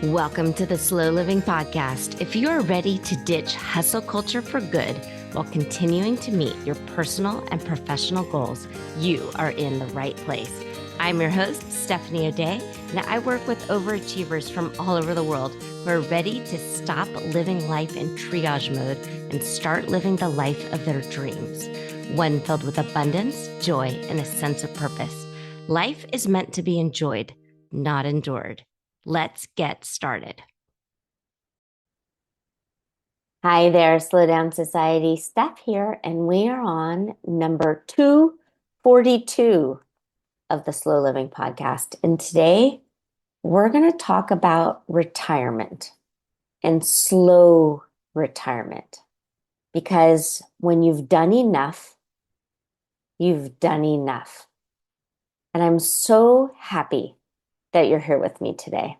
Welcome to the Slow Living Podcast. If you are ready to ditch hustle culture for good while continuing to meet your personal and professional goals, you are in the right place. I'm your host, Stephanie O'Day, and I work with overachievers from all over the world who are ready to stop living life in triage mode and start living the life of their dreams, one filled with abundance, joy, and a sense of purpose. Life is meant to be enjoyed, not endured. Let's get started. Hi there, Slow Down Society. Steph here, and we are on number 242 of the Slow Living Podcast. And today we're going to talk about retirement and slow retirement. Because when you've done enough, you've done enough. And I'm so happy that you're here with me today.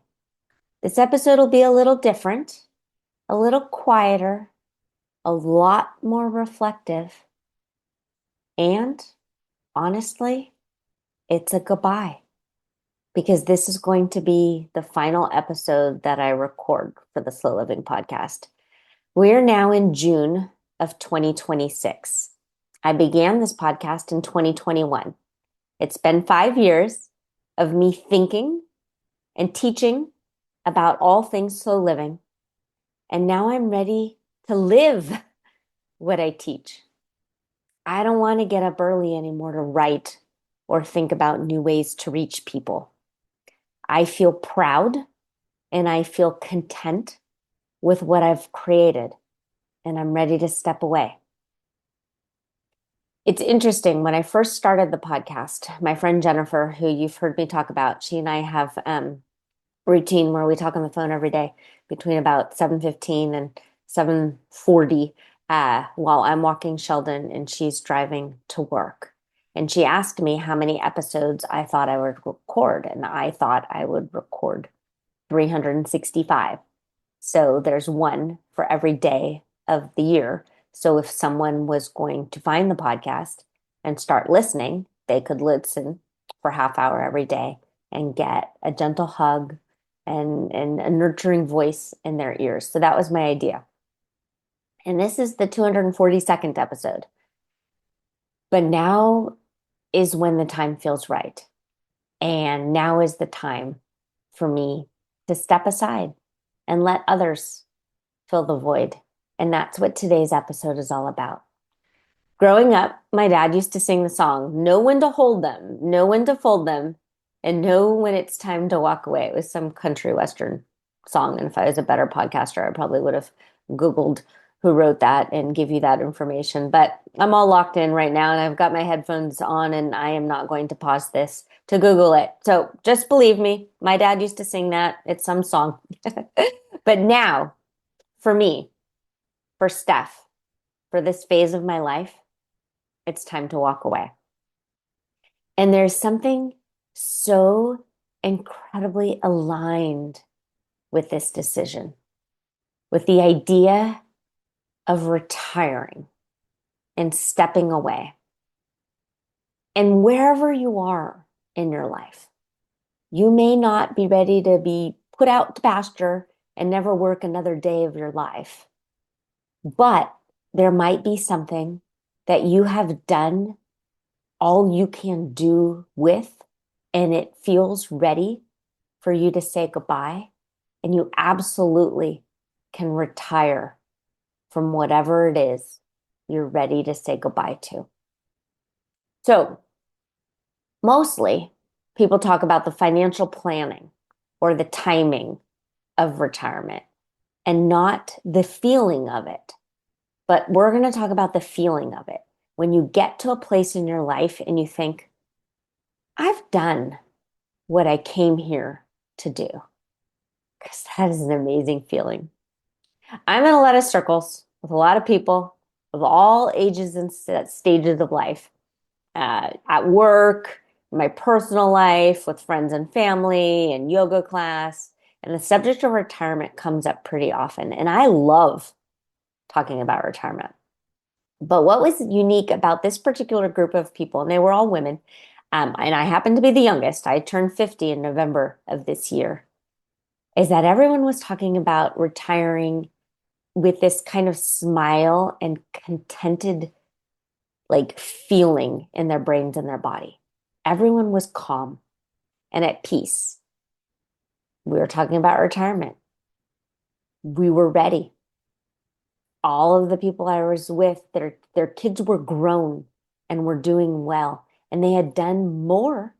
This episode will be a little different, a little quieter, a lot more reflective, and honestly, it's a goodbye because this is going to be the final episode that I record for the Slow Living Podcast. We're now in June of 2026. I began this podcast in 2021. It's been 5 years of me thinking and teaching about all things slow living. And now I'm ready to live what I teach. I don't want to get up early anymore to write or think about new ways to reach people. I feel proud and I feel content with what I've created, and I'm ready to step away. It's interesting. When I first started the podcast, my friend Jennifer, who you've heard me talk about, she and I have a routine where we talk on the phone every day between about 7:15 and 7:40 while I'm walking Sheldon and she's driving to work. And she asked me how many episodes I thought I would record, and I thought I would record 365. So there's one for every day of the year. So if someone was going to find the podcast and start listening, they could listen for a half hour every day and get a gentle hug and a nurturing voice in their ears. So that was my idea. And this is the 242nd episode. But now is when the time feels right. And now is the time for me to step aside and let others fill the void. And that's what today's episode is all about. Growing up, my dad used to sing the song, "Know when to hold them, know when to fold them, and know when it's time to walk away." It was some country western song. And if I was a better podcaster, I probably would have Googled who wrote that and give you that information. But I'm all locked in right now and I've got my headphones on and I am not going to pause this to Google it. So just believe me, my dad used to sing that. It's some song. But now, for me, for Steph, for this phase of my life, it's time to walk away. And there's something so incredibly aligned with this decision, with the idea of retiring and stepping away. And wherever you are in your life, you may not be ready to be put out to pasture and never work another day of your life. But there might be something that you have done all you can do with, and it feels ready for you to say goodbye. And you absolutely can retire from whatever it is you're ready to say goodbye to. So, mostly people talk about the financial planning or the timing of retirement and not the feeling of it. But we're going to talk about the feeling of it. When you get to a place in your life and you think, I've done what I came here to do. Because that is an amazing feeling. I'm in a lot of circles with a lot of people of all ages and stages of life. At work, my personal life, with friends and family, and yoga class. And the subject of retirement comes up pretty often. And I love talking about retirement. But what was unique about this particular group of people, and they were all women, and I happened to be the youngest. I turned 50 in November of this year. is that everyone was talking about retiring with this kind of smile and contented like feeling in their brains and their body. Everyone was calm and at peace. We were talking about retirement. We were ready. All of the people I was with, their kids were grown and were doing well, and they had done more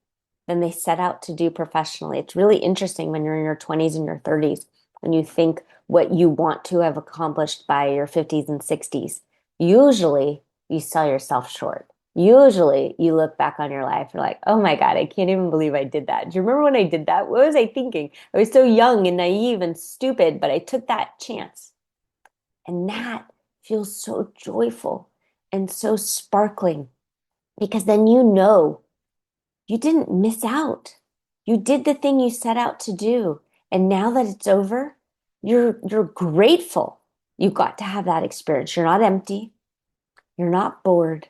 than they set out to do professionally. It's really interesting when you're in your 20s and your 30s, when you think what you want to have accomplished by your 50s and 60s. Usually you sell yourself short. Usually you look back on your life, you're like, oh my God, I can't even believe I did that. Do you remember when I did that? What was I thinking? I was so young and naive and stupid, but I took that chance. And that feels so joyful and so sparkling because then you know you didn't miss out. You did the thing you set out to do. And now that it's over, you're grateful you got to have that experience. You're not empty, you're not bored,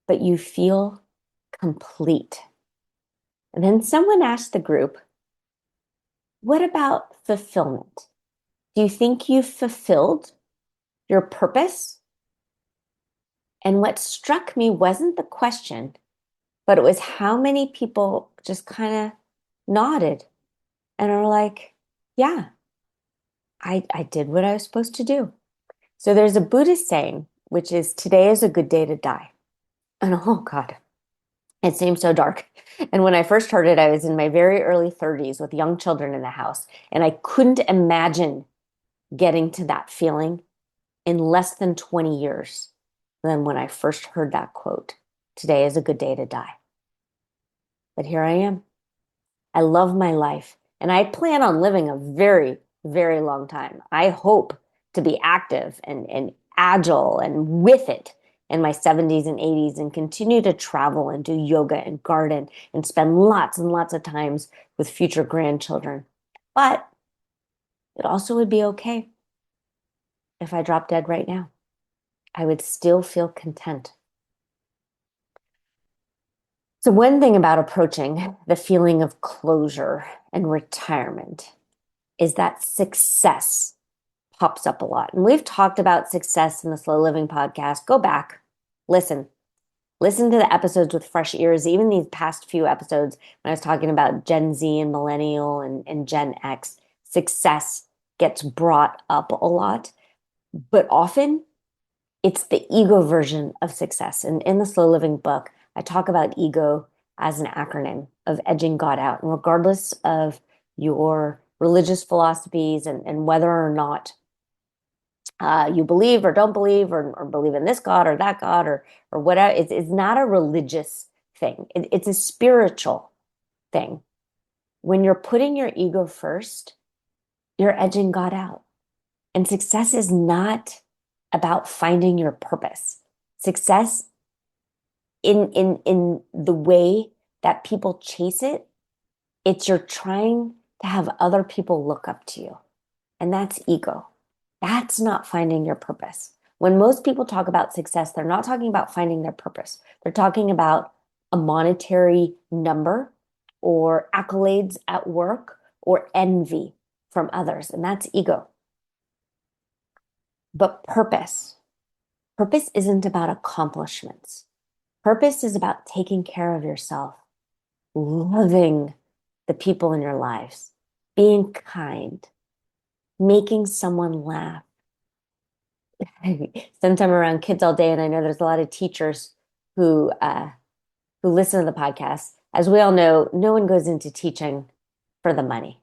but you feel complete. And then someone asked the group, what about fulfillment? Do you think you've fulfilled your purpose? And what struck me wasn't the question, but it was how many people just kind of nodded and are like, yeah, I did what I was supposed to do. So there's a Buddhist saying, which is today is a good day to die. And oh God, it seems so dark. And when I first heard it, I was in my very early 30s with young children in the house. And I couldn't imagine getting to that feeling in less than 20 years than when I first heard that quote. Today is a good day to die. But here I am. I love my life. And I plan on living a very, very long time. I hope to be active and agile and with it in my 70s and 80s and continue to travel and do yoga and garden and spend lots and lots of times with future grandchildren. But it also would be okay if I dropped dead right now. I would still feel content. So, one thing about approaching the feeling of closure and retirement is that success pops up a lot. And we've talked about success in the Slow Living podcast. Go back, listen, listen to the episodes with fresh ears, even these past few episodes when I was talking about Gen Z and Millennial and Gen X. Success gets brought up a lot, but often it's the ego version of success. And in the Slow Living book, I talk about ego as an acronym of edging God out. And regardless of your religious philosophies and whether or not you believe or don't believe or believe in this God or that God or whatever, it's not a religious thing. It's a spiritual thing. When you're putting your ego first, you're edging God out. And success is not about finding your purpose. Success in the way that people chase it, it's you're trying to have other people look up to you. And that's ego. That's not finding your purpose. When most people talk about success, they're not talking about finding their purpose. They're talking about a monetary number or accolades at work or envy from others. And that's ego. But purpose isn't about accomplishments. Purpose is about taking care of yourself, loving the people in your lives, being kind, making someone laugh. Since I'm around kids all day, and I know there's a lot of teachers who listen to the podcast. As we all know, no one goes into teaching for the money.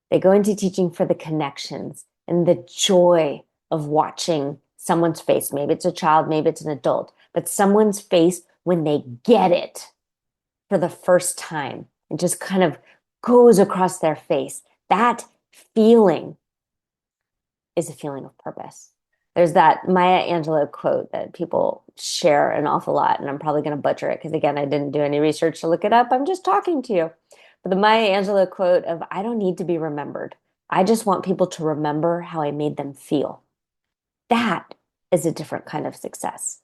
They go into teaching for the connections and the joy of watching someone's face. Maybe it's a child, maybe it's an adult, but someone's face when they get it for the first time. It just kind of goes across their face. That feeling is a feeling of purpose. There's that Maya Angelou quote that people share an awful lot, and I'm probably going to butcher it because, again, I didn't do any research to look it up. I'm just talking to you. But the Maya Angelou quote of, I don't need to be remembered. I just want people to remember how I made them feel. That is a different kind of success.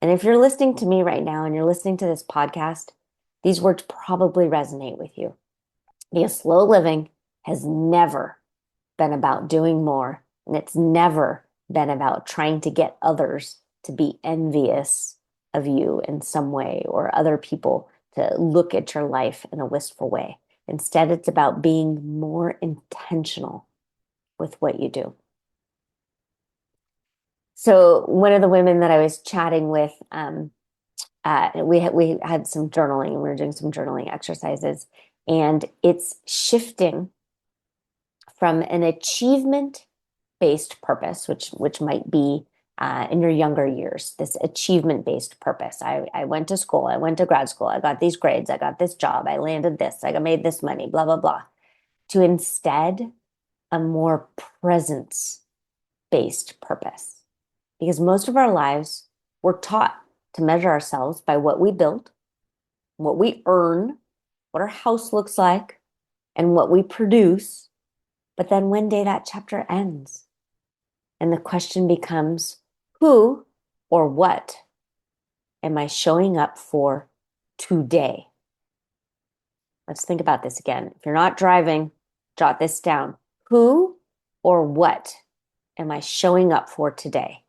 And if you're listening to me right now and you're listening to this podcast, these words probably resonate with you. Because slow living has never been about doing more. And it's never been about trying to get others to be envious of you in some way or other people to look at your life in a wistful way. Instead, it's about being more intentional with what you do. So one of the women that I was chatting with, we had some journaling. We were doing some journaling exercises, and it's shifting from an achievement based purpose, which might be in your younger years, this achievement based purpose. I went to school, I went to grad school, I got these grades, I got this job, I landed this, I made this money, blah blah blah. To instead a more presence based purpose, because most of our lives we're taught to measure ourselves by what we build, what we earn, what our house looks like, and what we produce. But then one day that chapter ends. And the question becomes, who or what am I showing up for today? Let's think about this again. If you're not driving, jot this down. Who or what am I showing up for today?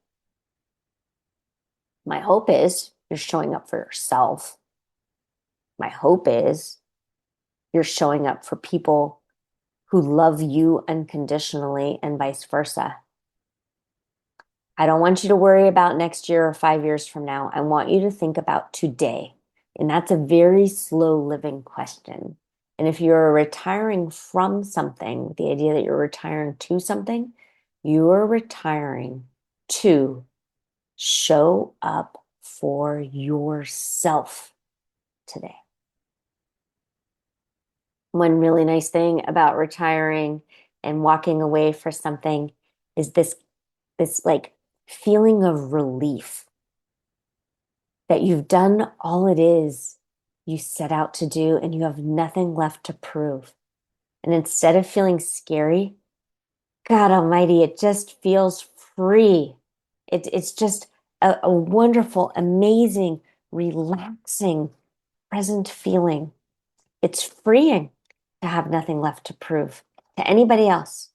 My hope is you're showing up for yourself. My hope is you're showing up for people who love you unconditionally and vice versa. I don't want you to worry about next year or 5 years from now. I want you to think about today. And that's a very slow living question. And if you're retiring from something, the idea that you're retiring to something, you're retiring to show up for yourself today. One really nice thing about retiring and walking away for something is this like feeling of relief that you've done all it is you set out to do and you have nothing left to prove. And instead of feeling scary, God Almighty, it just feels free. It's just a wonderful, amazing, relaxing, present feeling. It's freeing to have nothing left to prove to anybody else.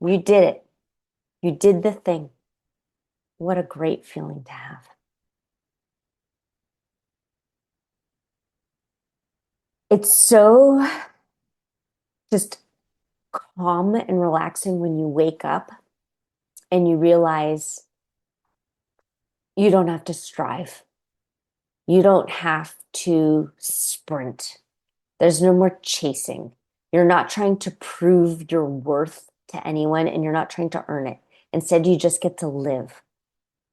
You did it. You did the thing. What a great feeling to have. It's so just calm and relaxing when you wake up and you realize you don't have to strive. You don't have to sprint. There's no more chasing. You're not trying to prove your worth to anyone and you're not trying to earn it. Instead, you just get to live.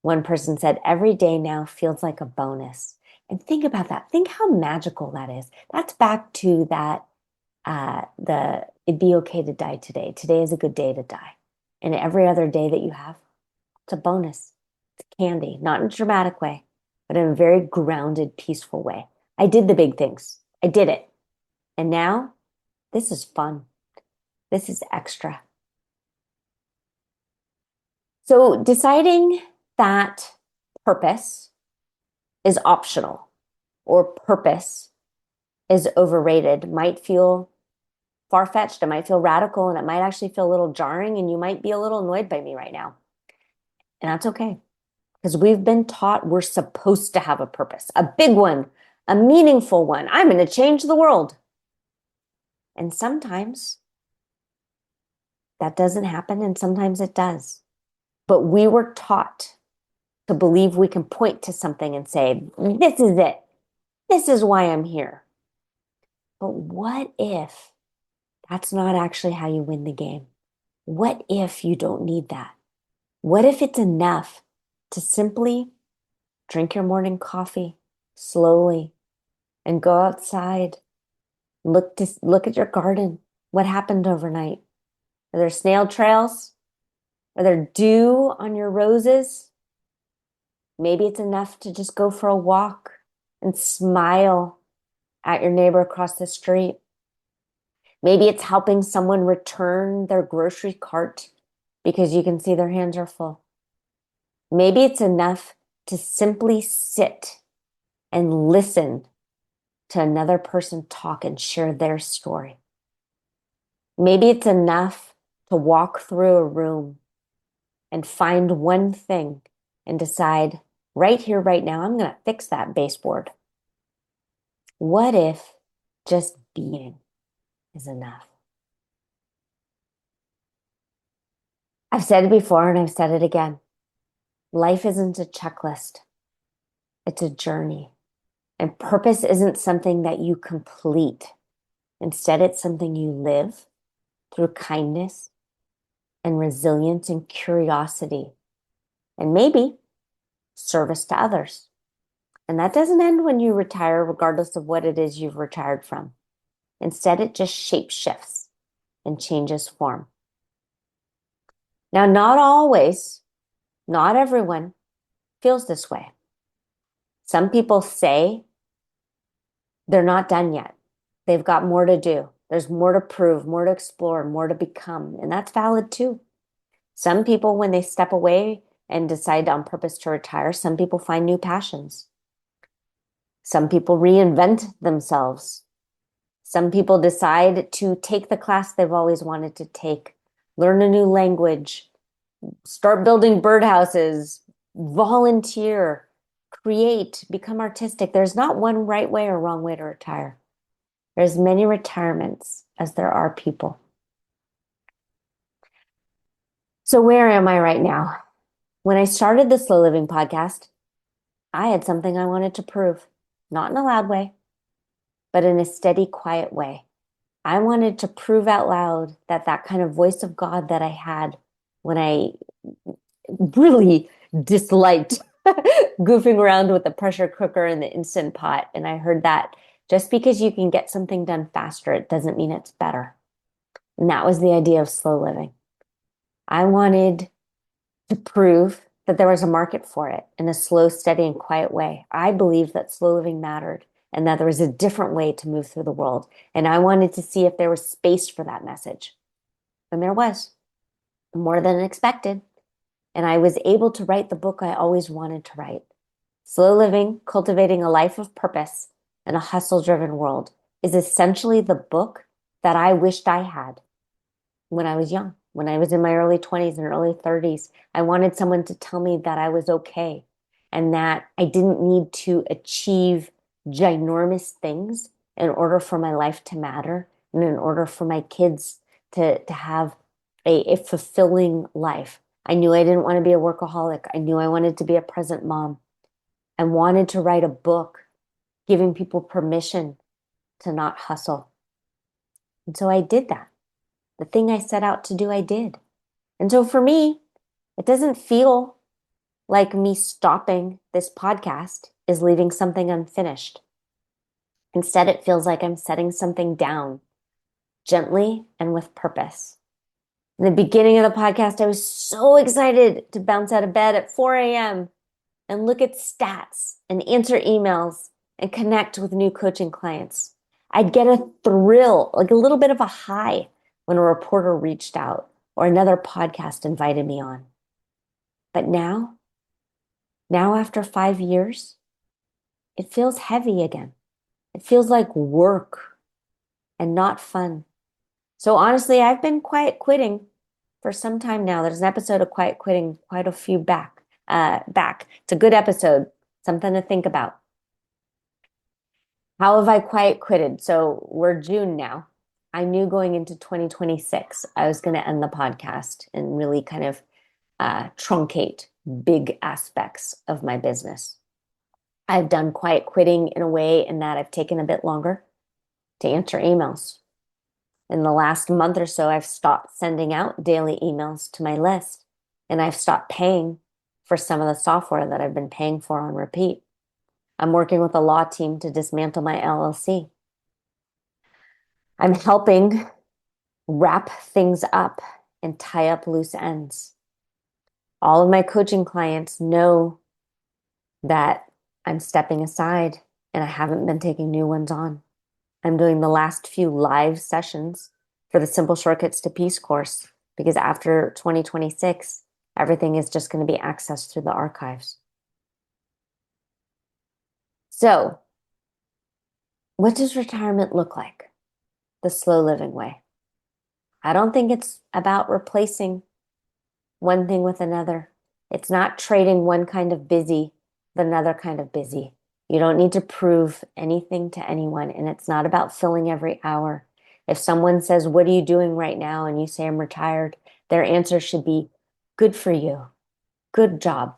One person said, every day now feels like a bonus. And think about that. Think how magical that is. That's back to that, it'd be okay to die today. Today is a good day to die. And every other day that you have, it's a bonus. It's candy, not in a dramatic way, but in a very grounded, peaceful way. I did the big things. I did it. And now this is fun. This is extra. So deciding that purpose is optional or purpose is overrated might feel far-fetched. It might feel radical and it might actually feel a little jarring and you might be a little annoyed by me right now. And that's okay because we've been taught we're supposed to have a purpose, a big one, a meaningful one. I'm going to change the world. And sometimes that doesn't happen and sometimes it does. But we were taught to believe we can point to something and say, this is it. This is why I'm here. But what if that's not actually how you win the game? What if you don't need that? What if it's enough to simply drink your morning coffee slowly and go outside, look at your garden? What happened overnight? Are there snail trails? Are there dew on your roses? Maybe it's enough to just go for a walk and smile at your neighbor across the street. Maybe it's helping someone return their grocery cart because you can see their hands are full. Maybe it's enough to simply sit and listen to another person talk and share their story. Maybe it's enough to walk through a room and find one thing and decide right here, right now, I'm going to fix that baseboard. What if just being is enough? I've said it before and I've said it again. Life isn't a checklist, it's a journey. And purpose isn't something that you complete. Instead, it's something you live through kindness and resilience and curiosity, and maybe service to others. And that doesn't end when you retire, regardless of what it is you've retired from. Instead, it just shape shifts and changes form. Now, not always, not everyone feels this way. Some people say they're not done yet. They've got more to do. There's more to prove, more to explore, more to become. And that's valid too. Some people, when they step away and decide on purpose to retire, some people find new passions. Some people reinvent themselves. Some people decide to take the class they've always wanted to take, learn a new language, start building birdhouses, volunteer, create, become artistic. There's not one right way or wrong way to retire. There's many retirements as there are people. So where am I right now? When I started the Slow Living podcast, I had something I wanted to prove, not in a loud way, but in a steady, quiet way. I wanted to prove out loud that that kind of voice of God that I had when I really disliked goofing around with the pressure cooker and the Instant Pot. And I heard that just because you can get something done faster, it doesn't mean it's better. And that was the idea of slow living. I wanted to prove that there was a market for it in a slow, steady, and quiet way. I believed that slow living mattered and that there was a different way to move through the world. And I wanted to see if there was space for that message. And there was, more than expected. And I was able to write the book I always wanted to write. Slow Living, Cultivating a Life of Purpose in a Hustle-Driven World is essentially the book that I wished I had when I was young, when I was in my early 20s and early 30s. I wanted someone to tell me that I was okay and that I didn't need to achieve ginormous things in order for my life to matter and in order for my kids to have a fulfilling life. I knew I didn't want to be a workaholic. I knew I wanted to be a present mom. I wanted to write a book giving people permission to not hustle. And so I did that. The thing I set out to do, I did. And so for me, it doesn't feel like me stopping this podcast is leaving something unfinished. Instead, it feels like I'm setting something down gently and with purpose. In the beginning of the podcast, I was so excited to bounce out of bed at 4 a.m. and look at stats and answer emails and connect with new coaching clients. I'd get a thrill, like a little bit of a high when a reporter reached out or another podcast invited me on. But now after 5 years, it feels heavy again. It feels like work and not fun. So honestly, I've been quiet quitting for some time now. There's an episode of Quiet Quitting, quite a few back. It's a good episode, something to think about. How have I quiet quitted? So we're June now. I knew going into 2026, I was going to end the podcast and really kind of truncate big aspects of my business. I've done quiet quitting in a way in that I've taken a bit longer to answer emails. In the last month or so, I've stopped sending out daily emails to my list, and I've stopped paying for some of the software that I've been paying for on repeat. I'm working with a law team to dismantle my LLC. I'm helping wrap things up and tie up loose ends. All of my coaching clients know that I'm stepping aside and I haven't been taking new ones on. I'm doing the last few live sessions for the Simple Shortcuts to Peace course because after 2026, everything is just going to be accessed through the archives. So, what does retirement look like? The slow living way. I don't think it's about replacing one thing with another. It's not trading one kind of busy with another kind of busy. You don't need to prove anything to anyone, and it's not about filling every hour. If someone says, "What are you doing right now?" and you say, "I'm retired," their answer should be, "Good for you. Good job.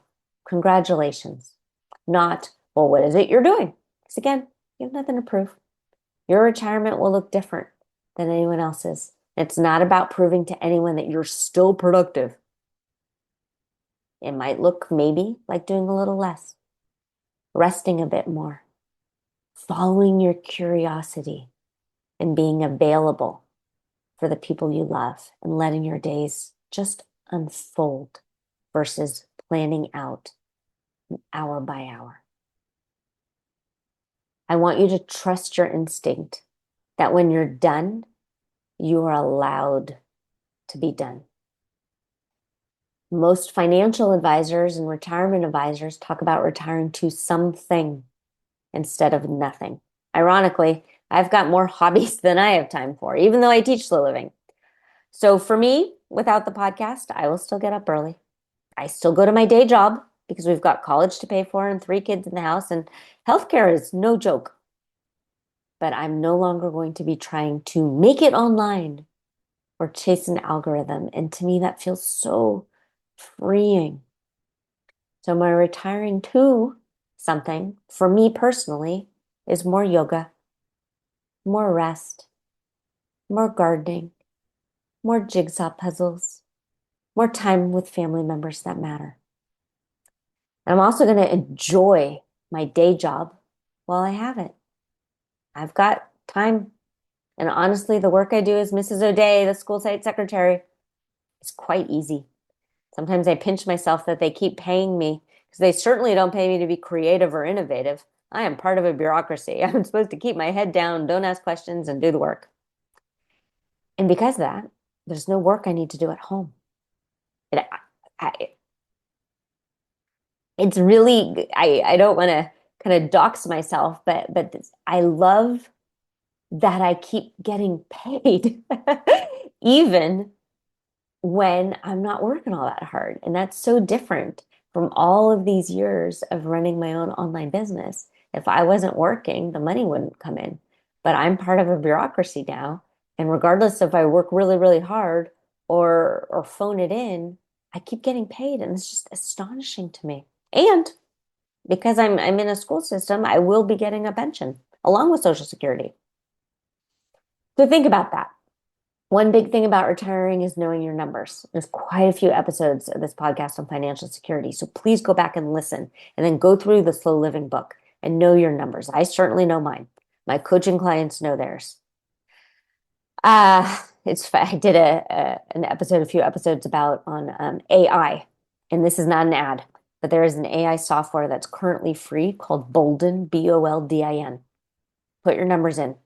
Congratulations." Not, "Well, what is it you're doing?" Because again, you have nothing to prove. Your retirement will look different than anyone else's. It's not about proving to anyone that you're still productive. It might look maybe like doing a little less, resting a bit more, following your curiosity, and being available for the people you love and letting your days just unfold versus planning out hour by hour. I want you to trust your instinct that when you're done, you are allowed to be done. Most financial advisors and retirement advisors talk about retiring to something instead of nothing. Ironically, I've got more hobbies than I have time for, even though I teach slow living. So for me, without the podcast, I will still get up early. I still go to my day job because we've got college to pay for and 3 kids in the house, and healthcare is no joke. But I'm no longer going to be trying to make it online or chase an algorithm. And to me, that feels so freeing. So my retiring to something for me personally is more yoga, more rest, more gardening, more jigsaw puzzles, more time with family members that matter. And I'm also going to enjoy my day job while I have it. I've got time. And honestly, the work I do as Mrs. O'Day, the school site secretary, is quite easy. Sometimes I pinch myself that they keep paying me because they certainly don't pay me to be creative or innovative. I am part of a bureaucracy. I'm supposed to keep my head down, don't ask questions, and do the work. And because of that, there's no work I need to do at home. It, I, it's really, I don't want to kind of dox myself, but I love that I keep getting paid, even when I'm not working all that hard. And that's so different from all of these years of running my own online business. If I wasn't working, the money wouldn't come in. But I'm part of a bureaucracy now. And regardless if I work really, really hard or phone it in, I keep getting paid. And it's just astonishing to me. And because I'm in a school system, I will be getting a pension along with Social Security. So think about that. One big thing about retiring is knowing your numbers. There's quite a few episodes of this podcast on financial security. So please go back and listen and then go through the slow living book and know your numbers. I certainly know mine. My coaching clients know theirs. I did a few episodes about on AI, and this is not an ad, but there is an AI software that's currently free called Boldin, Boldin. Put your numbers in.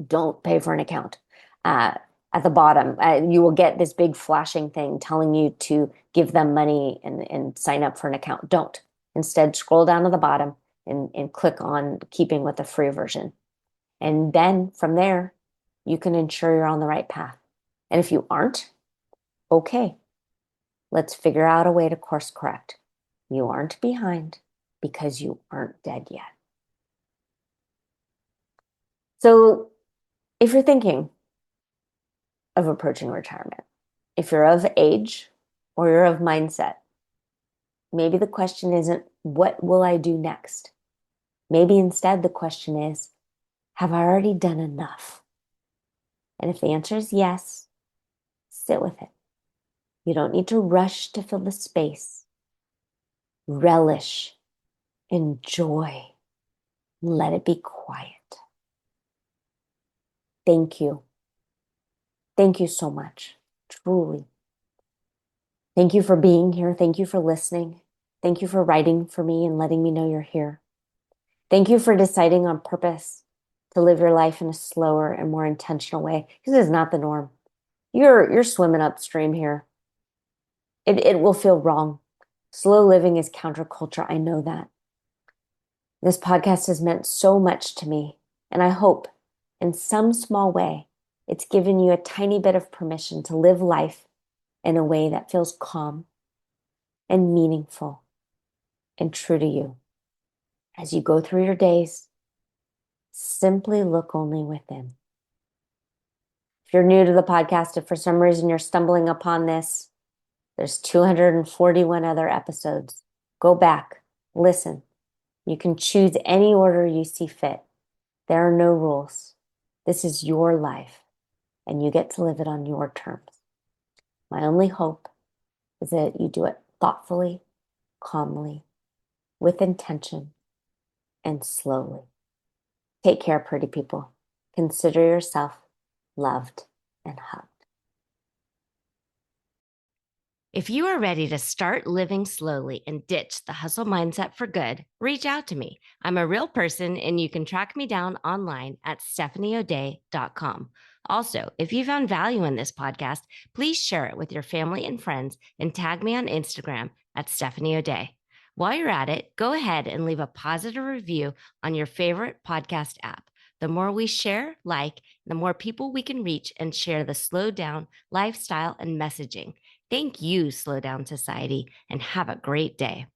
Don't pay for an account. At the bottom, you will get this big flashing thing telling you to give them money and sign up for an account. Don't. Instead, scroll down to the bottom and click on keeping with the free version. And then from there, you can ensure you're on the right path. And if you aren't, okay, let's figure out a way to course correct. You aren't behind because you aren't dead yet. So if you're thinking of approaching retirement, if you're of age or you're of mindset, maybe the question isn't, what will I do next? Maybe instead the question is, have I already done enough? And if the answer is yes, sit with it. You don't need to rush to fill the space. Relish, enjoy, let it be quiet. Thank you. Thank you so much, truly. Thank you for being here. Thank you for listening. Thank you for writing for me and letting me know you're here. Thank you for deciding on purpose to live your life in a slower and more intentional way. This is not the norm. You're swimming upstream here. It will feel wrong. Slow living is counterculture. I know that. This podcast has meant so much to me, and I hope in some small way It's given you a tiny bit of permission to live life in a way that feels calm and meaningful and true to you. As you go through your days, simply look only within. If you're new to the podcast, if for some reason you're stumbling upon this, there's 241 other episodes. Go back, listen. You can choose any order you see fit. There are no rules. This is your life, and you get to live it on your terms. My only hope is that you do it thoughtfully, calmly, with intention, and slowly. Take care, pretty people. Consider yourself loved and hugged. If you are ready to start living slowly and ditch the hustle mindset for good, reach out to me. I'm a real person and you can track me down online at stephanieodea.com. Also, if you found value in this podcast, please share it with your family and friends and tag me on Instagram at Stephanie O'Day. While you're at it, go ahead and leave a positive review on your favorite podcast app. The more we share, the more people we can reach and share the slow down lifestyle and messaging. Thank you, Slow Down Society, and have a great day.